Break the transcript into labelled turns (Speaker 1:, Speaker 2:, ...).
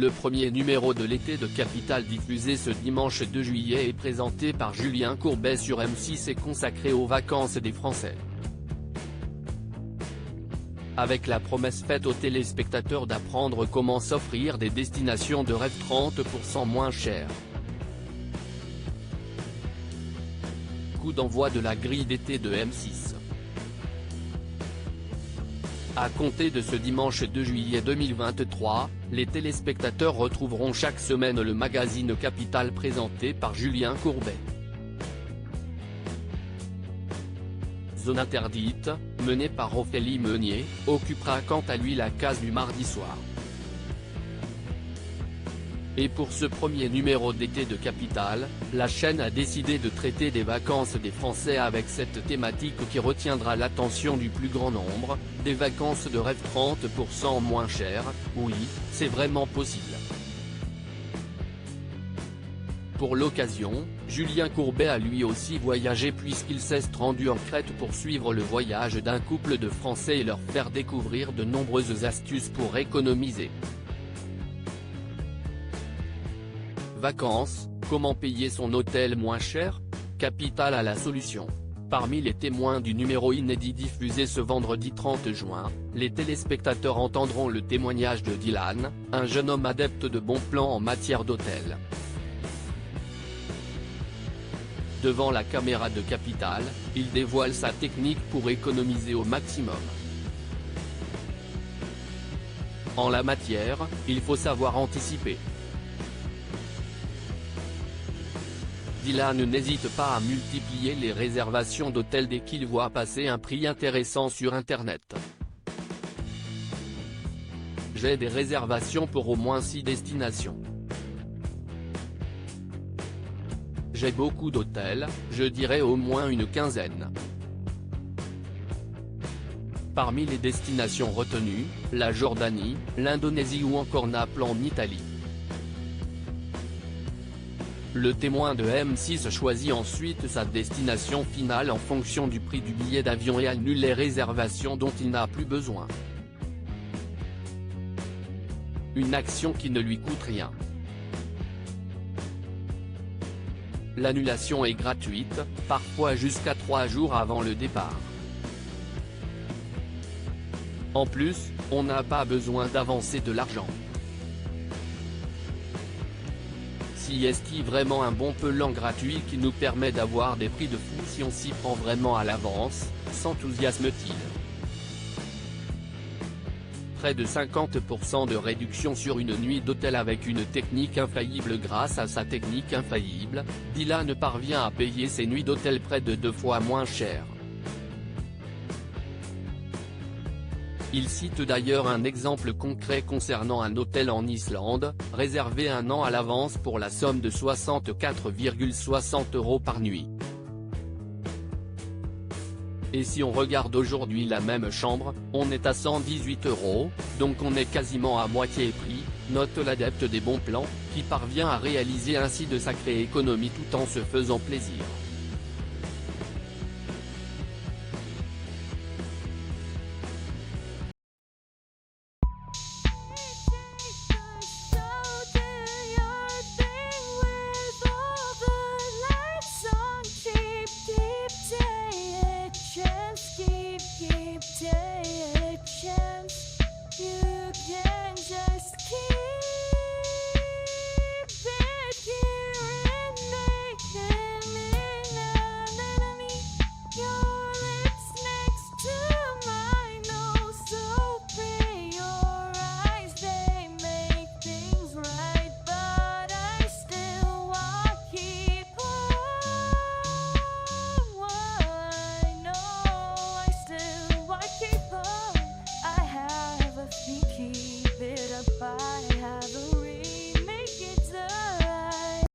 Speaker 1: Le premier numéro de l'été de Capital diffusé ce dimanche 2 juillet est présenté par Julien Courbet sur M6 et consacré aux vacances des Français. Avec la promesse faite aux téléspectateurs d'apprendre comment s'offrir des destinations de rêve 30% moins chères. Coup d'envoi de la grille d'été de M6. À compter de ce dimanche 2 juillet 2023, les téléspectateurs retrouveront chaque semaine le magazine Capital présenté par Julien Courbet. Zone interdite, menée par Ophélie Meunier, occupera quant à lui la case du mardi soir. Et pour ce premier numéro d'été de Capital, la chaîne a décidé de traiter des vacances des Français avec cette thématique qui retiendra l'attention du plus grand nombre, des vacances de rêve 30% moins chères. Oui, c'est vraiment possible. Pour l'occasion, Julien Courbet a lui aussi voyagé puisqu'il s'est rendu en Crète pour suivre le voyage d'un couple de Français et leur faire découvrir de nombreuses astuces pour économiser. Vacances, comment payer son hôtel moins cher? Capital a la solution. Parmi les témoins du numéro inédit diffusé ce vendredi 30 juin, les téléspectateurs entendront le témoignage de Dylan, un jeune homme adepte de bons plans en matière d'hôtel. Devant la caméra de Capital, il dévoile sa technique pour économiser au maximum. En la matière, il faut savoir anticiper. Dylan n'hésite pas à multiplier les réservations d'hôtels dès qu'il voit passer un prix intéressant sur Internet. J'ai des réservations pour au moins 6 destinations. J'ai beaucoup d'hôtels, je dirais au moins une quinzaine. Parmi les destinations retenues, la Jordanie, l'Indonésie ou encore Naples en Italie. Le témoin de M6 choisit ensuite sa destination finale en fonction du prix du billet d'avion et annule les réservations dont il n'a plus besoin. Une action qui ne lui coûte rien. L'annulation est gratuite, parfois jusqu'à 3 jours avant le départ. En plus, on n'a pas besoin d'avancer de l'argent. Si est-il vraiment un bon plan gratuit qui nous permet d'avoir des prix de fou si on s'y prend vraiment à l'avance, s'enthousiasme-t-il. Près de 50% de réduction sur une nuit d'hôtel avec une technique infaillible. Grâce à sa technique infaillible, Dylan parvient à payer ses nuits d'hôtel près de 2 fois moins cher. Il cite d'ailleurs un exemple concret concernant un hôtel en Islande, réservé 1 an à l'avance pour la somme de 64,60 € par nuit. Et si on regarde aujourd'hui la même chambre, on est à 118 €, donc on est quasiment à moitié prix, note l'adepte des bons plans, qui parvient à réaliser ainsi de sacrées économies tout en se faisant plaisir.